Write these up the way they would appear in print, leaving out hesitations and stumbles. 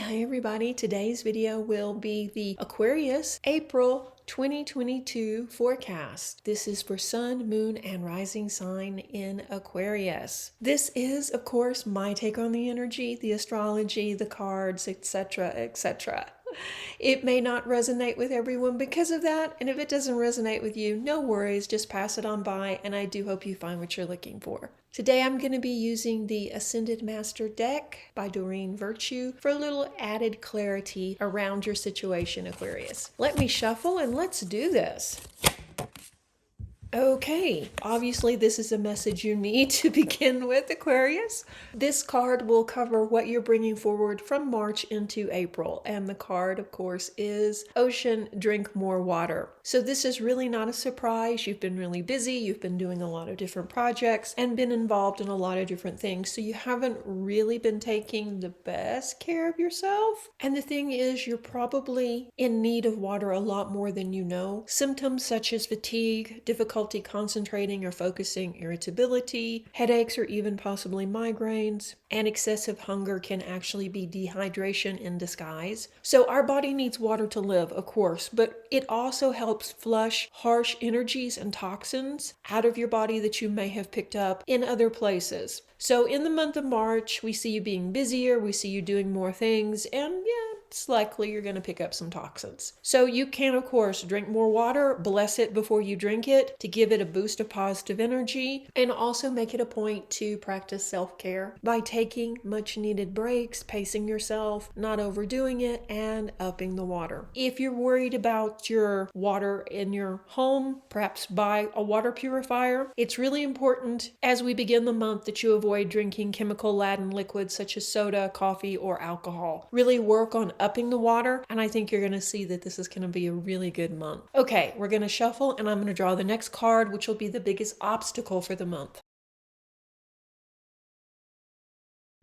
Hi everybody, today's video will be the Aquarius April 2022 forecast. This is for Sun, Moon, and Rising sign in Aquarius. This is, of course, my take on the energy, the astrology, the cards, etc., etc. It may not resonate with everyone because of that, and if it doesn't resonate with you, no worries, just pass it on by, and I do hope you find what you're looking for. Today I'm going to be using the Ascended Master deck by Doreen Virtue for a little added clarity around your situation, Aquarius. Let me shuffle and let's do this. Okay, obviously this is a message you need to begin with, Aquarius. This card will cover what you're bringing forward from March into April, and the card, of course, is Ocean, Drink More Water. So this is really not a surprise. You've been really busy, you've been doing a lot of different projects, and been involved in a lot of different things, so you haven't really been taking the best care of yourself. And the thing is, you're probably in need of water a lot more than you know. Symptoms such as fatigue, difficulty concentrating or focusing, irritability, headaches, or even possibly migraines, and excessive hunger can actually be dehydration in disguise. So our body needs water to live, of course, but it also helps flush harsh energies and toxins out of your body that you may have picked up in other places. So in the month of March, we see you being busier, we see you doing more things, and it's likely you're going to pick up some toxins. So you can, of course, drink more water, bless it before you drink it to give it a boost of positive energy, and also make it a point to practice self-care by taking much needed breaks, pacing yourself, not overdoing it, and upping the water. If you're worried about your water in your home, perhaps buy a water purifier. It's really important as we begin the month that you avoid drinking chemical-laden liquids such as soda, coffee, or alcohol. Really work on upping the water, and I think you're going to see that this is going to be a really good month. Okay, we're going to shuffle, and I'm going to draw the next card, which will be the biggest obstacle for the month.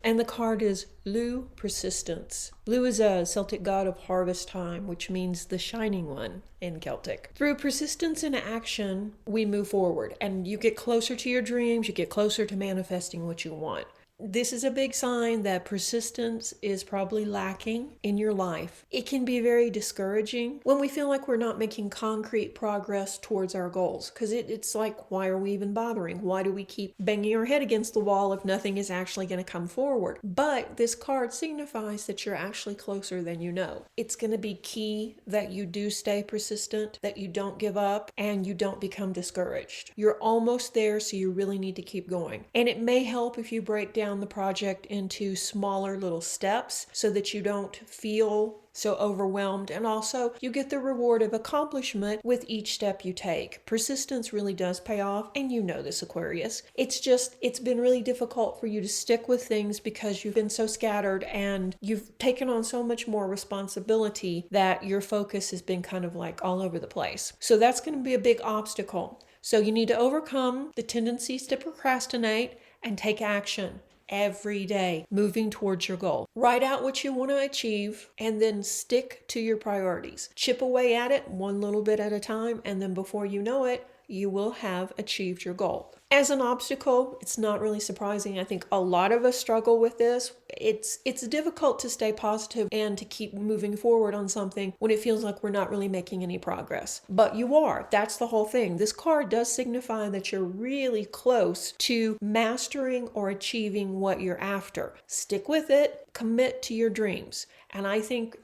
And the card is Lu, Persistence. Lu is a Celtic god of harvest time, which means the shining one in Celtic. Through persistence and action, we move forward, and you get closer to your dreams, you get closer to manifesting what you want. This is a big sign that persistence is probably lacking in your life. It can be very discouraging when we feel like we're not making concrete progress towards our goals, because it's like, why are we even bothering? Why do we keep banging our head against the wall if nothing is actually going to come forward? But this card signifies that you're actually closer than you know. It's going to be key that you do stay persistent, that you don't give up, and you don't become discouraged. You're almost there, so you really need to keep going. And it may help if you break down the project into smaller little steps so that you don't feel so overwhelmed, and also you get the reward of accomplishment with each step you take. Persistence really does pay off, and you know this, Aquarius. It's been really difficult for you to stick with things because you've been so scattered and you've taken on so much more responsibility that your focus has been kind of like all over the place. So that's going to be a big obstacle. So you need to overcome the tendencies to procrastinate and take action every day, moving towards your goal. Write out what you want to achieve and then stick to your priorities. Chip away at it one little bit at a time, and then before you know it, you will have achieved your goal. As an obstacle, it's not really surprising. I think a lot of us struggle with this. It's difficult to stay positive and to keep moving forward on something when it feels like we're not really making any progress. But you are. That's the whole thing. This card does signify that you're really close to mastering or achieving what you're after. Stick with it. Commit to your dreams. And I think,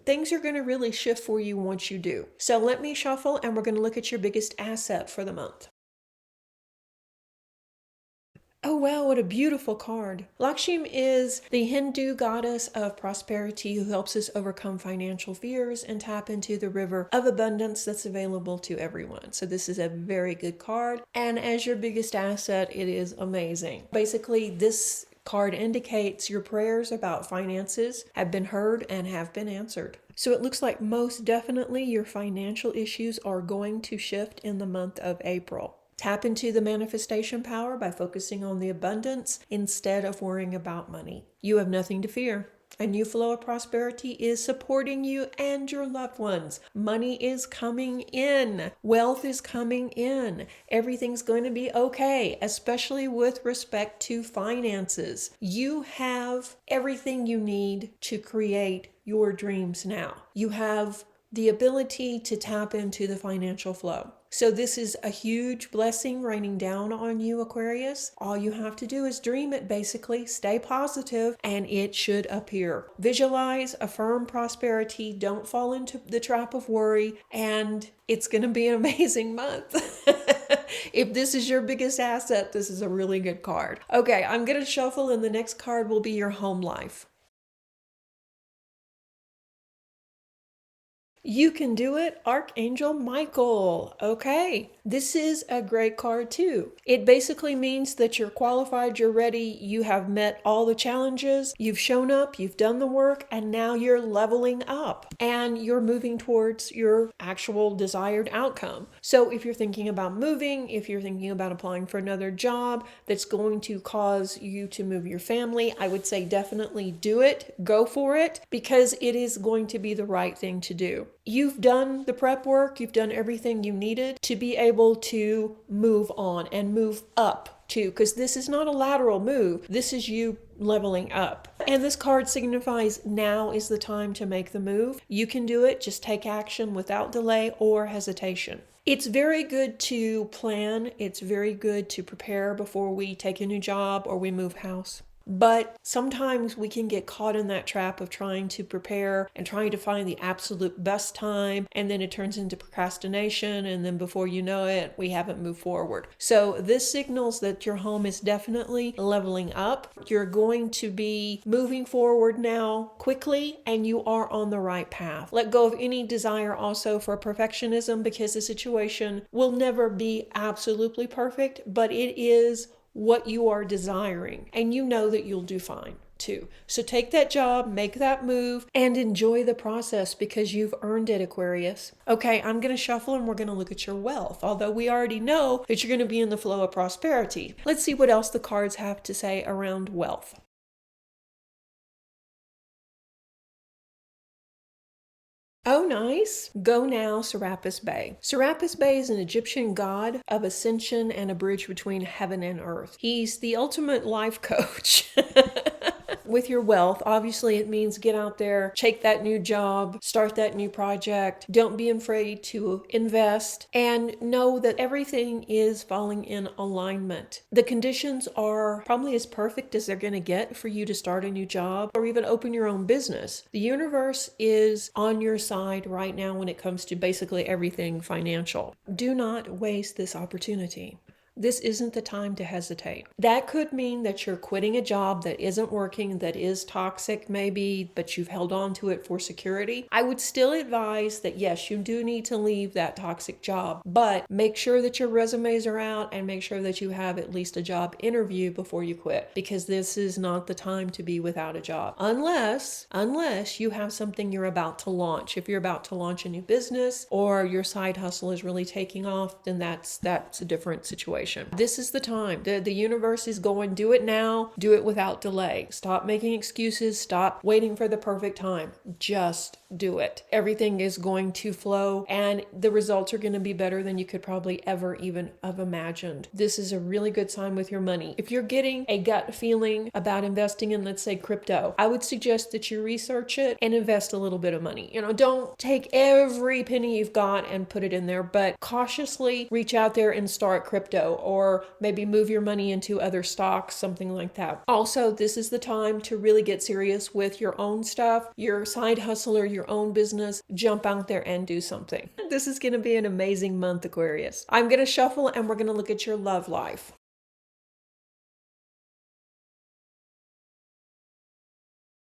things are going to really shift for you once you do. So let me shuffle, and we're going to look at your biggest asset for the month. Oh wow, what a beautiful card. Lakshmi is the Hindu goddess of prosperity who helps us overcome financial fears and tap into the river of abundance that's available to everyone. So this is a very good card. And as your biggest asset, it is amazing. Basically, this card indicates your prayers about finances have been heard and have been answered. So it looks like most definitely your financial issues are going to shift in the month of April. Tap into the manifestation power by focusing on the abundance instead of worrying about money. You have nothing to fear. A new flow of prosperity is supporting you and your loved ones. Money is coming in. Wealth is coming in. Everything's going to be okay, especially with respect to finances. You have everything you need to create your dreams now. You have the ability to tap into the financial flow. So this is a huge blessing raining down on you, Aquarius. All you have to do is dream it, basically. Stay positive, and it should appear. Visualize, affirm prosperity. Don't fall into the trap of worry, and it's going to be an amazing month. If this is your biggest asset, this is a really good card. Okay, I'm going to shuffle, and the next card will be your home life. You can do it, Archangel Michael. Okay, this is a great card too. It basically means that you're qualified, you're ready, you have met all the challenges, you've shown up, you've done the work, and now you're leveling up and you're moving towards your actual desired outcome. So if you're thinking about moving, if you're thinking about applying for another job that's going to cause you to move your family, I would say definitely do it, go for it, because it is going to be the right thing to do. You've done the prep work, you've done everything you needed to be able to move on and move up too, because this is not a lateral move. This is you leveling up. And this card signifies now is the time to make the move. You can do it. Just take action without delay or hesitation. It's very good to plan. It's very good to prepare before we take a new job or we move house. But sometimes we can get caught in that trap of trying to prepare and trying to find the absolute best time, and then it turns into procrastination, and then before you know it, we haven't moved forward. So this signals that your home is definitely leveling up. You're going to be moving forward now quickly, and you are on the right path. Let go of any desire also for perfectionism, because the situation will never be absolutely perfect, but it is what you are desiring, and you know that you'll do fine too. So take that job, make that move, and enjoy the process because you've earned it, Aquarius. Okay, I'm going to shuffle and we're going to look at your wealth, although we already know that you're going to be in the flow of prosperity. Let's see what else the cards have to say around wealth. Oh, nice. Go now, Serapis Bey. Serapis Bey is an Egyptian god of ascension and a bridge between heaven and earth. He's the ultimate life coach. With your wealth, obviously it means get out there, take that new job, start that new project. Don't be afraid to invest and know that everything is falling in alignment. The conditions are probably as perfect as they're going to get for you to start a new job or even open your own business. The universe is on your side right now when it comes to basically everything financial. Do not waste this opportunity. This isn't the time to hesitate. That could mean that you're quitting a job that isn't working, that is toxic maybe, but you've held on to it for security. I would still advise that yes, you do need to leave that toxic job, but make sure that your resumes are out and make sure that you have at least a job interview before you quit, because this is not the time to be without a job. Unless you have something you're about to launch. If you're about to launch a new business or your side hustle is really taking off, then that's a different situation. This is the time. The universe is going, do it now, do it without delay. Stop making excuses, stop waiting for the perfect time. Just do it. Everything is going to flow and the results are going to be better than you could probably ever even have imagined. This is a really good sign with your money. If you're getting a gut feeling about investing in, let's say, crypto, I would suggest that you research it and invest a little bit of money. Don't take every penny you've got and put it in there, but cautiously reach out there and start crypto, or maybe move your money into other stocks, something like that. Also, this is the time to really get serious with your own stuff, your side hustle or your own business. Jump out there and do something. This is going to be an amazing month, Aquarius. I'm going to shuffle and we're going to look at your love life.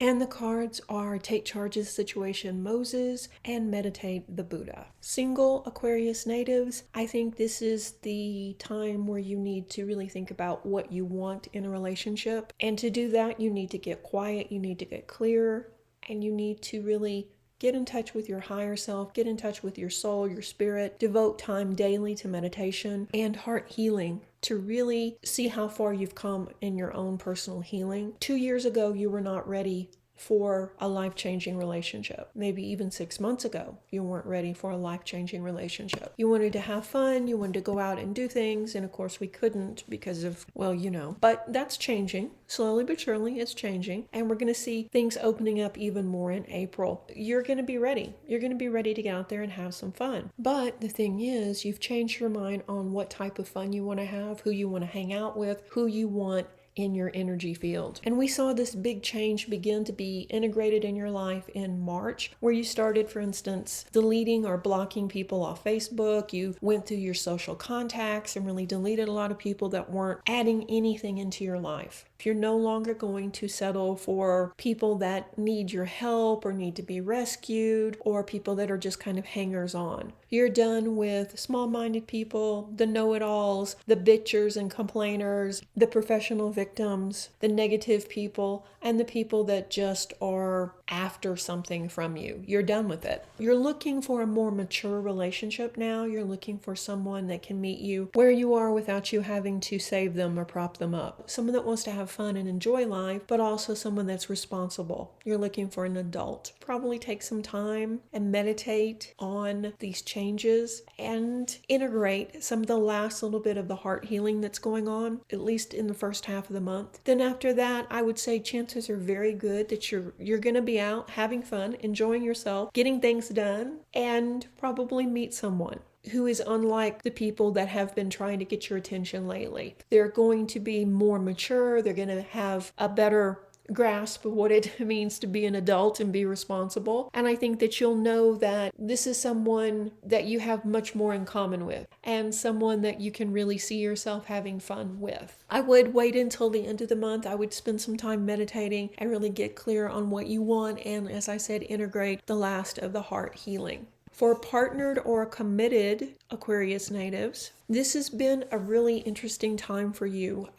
And the cards are Take Charge of the Situation, Moses, and Meditate the Buddha. Single Aquarius natives, I think this is the time where you need to really think about what you want in a relationship. And to do that, you need to get quiet, you need to get clear, and you need to really get in touch with your higher self, get in touch with your soul, your spirit, devote time daily to meditation and heart healing to really see how far you've come in your own personal healing. 2 years ago, you were not ready for a life-changing relationship. Maybe even 6 months ago, you weren't ready for a life-changing relationship. You wanted to have fun, you wanted to go out and do things, and of course we couldn't because of, well, you know. But that's changing. Slowly but surely, it's changing. And we're going to see things opening up even more in April. You're going to be ready. You're going to be ready to get out there and have some fun. But the thing is, you've changed your mind on what type of fun you want to have, who you want to hang out with, who you want in your energy field. And we saw this big change begin to be integrated in your life in March, where you started, for instance, deleting or blocking people off Facebook. You went through your social contacts and really deleted a lot of people that weren't adding anything into your life. If you're no longer going to settle for people that need your help or need to be rescued, or people that are just kind of hangers on. You're done with small-minded people, the know-it-alls, the bitchers and complainers, the professional victims, the negative people, and the people that just are after something from you. You're done with it. You're looking for a more mature relationship now. You're looking for someone that can meet you where you are without you having to save them or prop them up. Someone that wants to have fun and enjoy life, but also someone that's responsible. You're looking for an adult. Probably take some time and meditate on these changes and integrate some of the last little bit of the heart healing that's going on, at least in the first half of the month. Then after that, I would say chances are very good that you're going to be out having fun, enjoying yourself, getting things done, and probably meet someone who is unlike the people that have been trying to get your attention lately. They're going to be more mature. They're going to have a better grasp of what it means to be an adult and be responsible. And I think that you'll know that this is someone that you have much more in common with, and someone that you can really see yourself having fun with. I would wait until the end of the month. I would spend some time meditating and really get clear on what you want, and as I said, integrate the last of the heart healing. For partnered or committed Aquarius natives, this has been a really interesting time for you.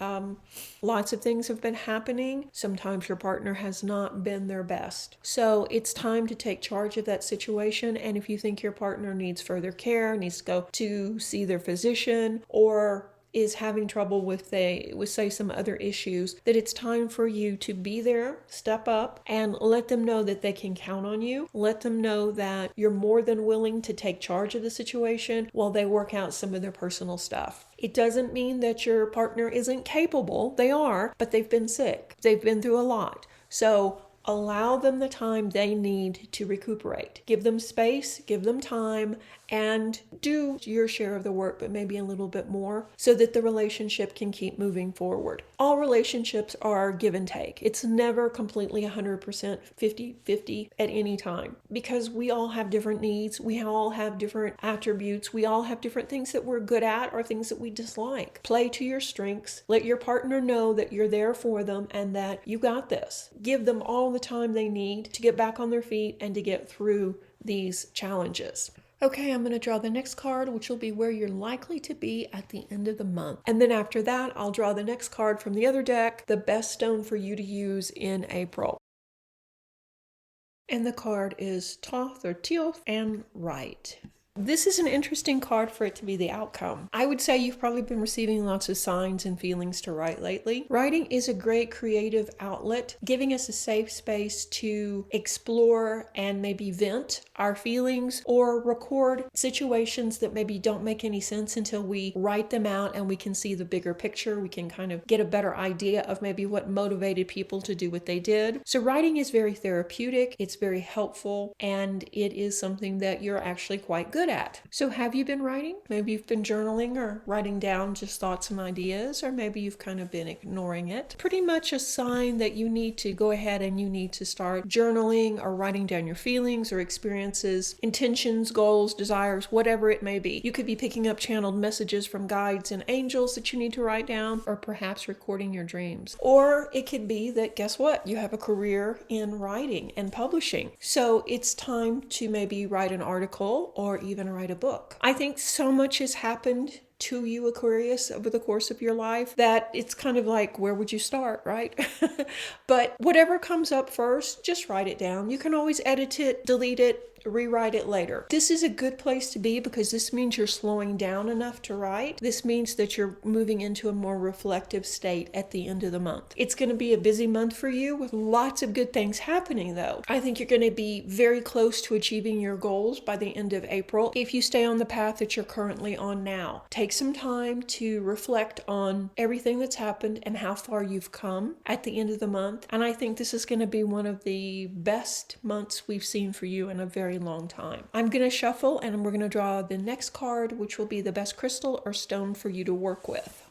Lots of things have been happening. Sometimes your partner has not been their best. So it's time to take charge of that situation. And if you think your partner needs further care, needs to go to see their physician, or is having trouble with say some other issues, that it's time for you to be there, step up, and let them know that they can count on you. Let them know that you're more than willing to take charge of the situation while they work out some of their personal stuff. It doesn't mean that your partner isn't capable. They are, but they've been sick. They've been through a lot. So allow them the time they need to recuperate. Give them space, give them time, and do your share of the work, but maybe a little bit more, so that the relationship can keep moving forward. All relationships are give and take. It's never completely 100% 50-50 at any time, because we all have different needs. We all have different attributes. We all have different things that we're good at or things that we dislike. Play to your strengths. Let your partner know that you're there for them and that you got this. Give them all the time they need to get back on their feet and to get through these challenges. Okay, I'm going to draw the next card, which will be where you're likely to be at the end of the month. And then after that, I'll draw the next card from the other deck, the best stone for you to use in April. And the card is Thoth or Teoth and Right. This is an interesting card for it to be the outcome. I would say you've probably been receiving lots of signs and feelings to write lately. Writing is a great creative outlet, giving us a safe space to explore and maybe vent our feelings or record situations that maybe don't make any sense until we write them out and we can see the bigger picture. We can kind of get a better idea of maybe what motivated people to do what they did. So writing is very therapeutic, it's very helpful, and it is something that you're actually quite good at. So have you been writing? Maybe you've been journaling or writing down just thoughts and ideas, or maybe you've kind of been ignoring it. Pretty much a sign that you need to go ahead and you need to start journaling or writing down your feelings or experiences, intentions, goals, desires, whatever it may be. You could be picking up channeled messages from guides and angels that you need to write down, or perhaps recording your dreams. Or it could be that, guess what? You have a career in writing and publishing. So it's time to maybe write an article or even write a book. I think so much has happened to you, Aquarius, over the course of your life, that it's kind of like, where would you start, right? But whatever comes up first, just write it down. You can always edit it, delete it, rewrite it later. This is a good place to be because this means you're slowing down enough to write. This means that you're moving into a more reflective state at the end of the month. It's going to be a busy month for you with lots of good things happening though. I think you're going to be very close to achieving your goals by the end of April if you stay on the path that you're currently on now. Take some time to reflect on everything that's happened and how far you've come at the end of the month. And I think this is going to be one of the best months we've seen for you in a very long time. I'm going to shuffle and we're going to draw the next card, which will be the best crystal or stone for you to work with.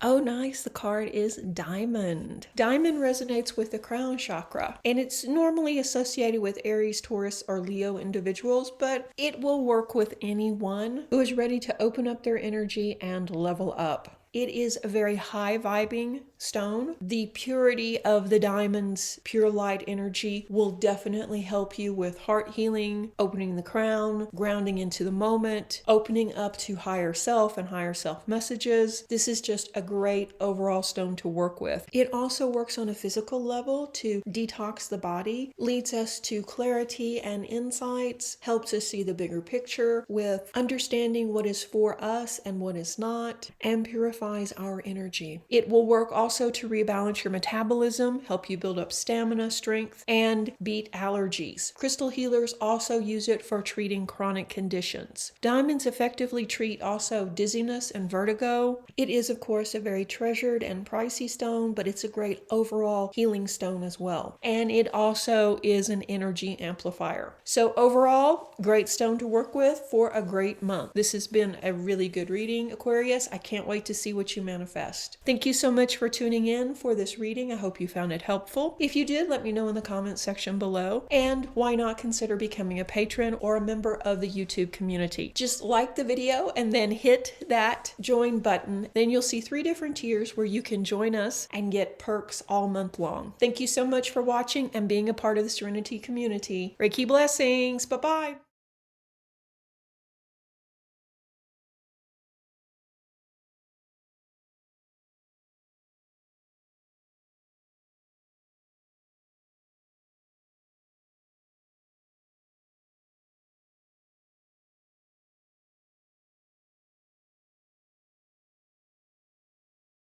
Oh, nice. The card is Diamond. Diamond resonates with the crown chakra, and it's normally associated with Aries, Taurus, or Leo individuals, but it will work with anyone who is ready to open up their energy and level up. It is a very high vibing stone. The purity of the diamond's pure light energy will definitely help you with heart healing, opening the crown, grounding into the moment, opening up to higher self and higher self messages. This is just a great overall stone to work with. It also works on a physical level to detox the body, leads us to clarity and insights, helps us see the bigger picture with understanding what is for us and what is not, and purifies our energy. It will work also to rebalance your metabolism, help you build up stamina, strength, and beat allergies. Crystal healers also use it for treating chronic conditions. Diamonds effectively treat also dizziness and vertigo. It is, of course, a very treasured and pricey stone, but it's a great overall healing stone as well. And it also is an energy amplifier. So overall, great stone to work with for a great month. This has been a really good reading, Aquarius. I can't wait to see what you manifest. Thank you so much for tuning in for this reading. I hope you found it helpful. If you did, let me know in the comments section below. And why not consider becoming a patron or a member of the YouTube community? Just like the video and then hit that join button. Then you'll see 3 different tiers where you can join us and get perks all month long. Thank you so much for watching and being a part of the Serenity community. Reiki blessings. Bye-bye.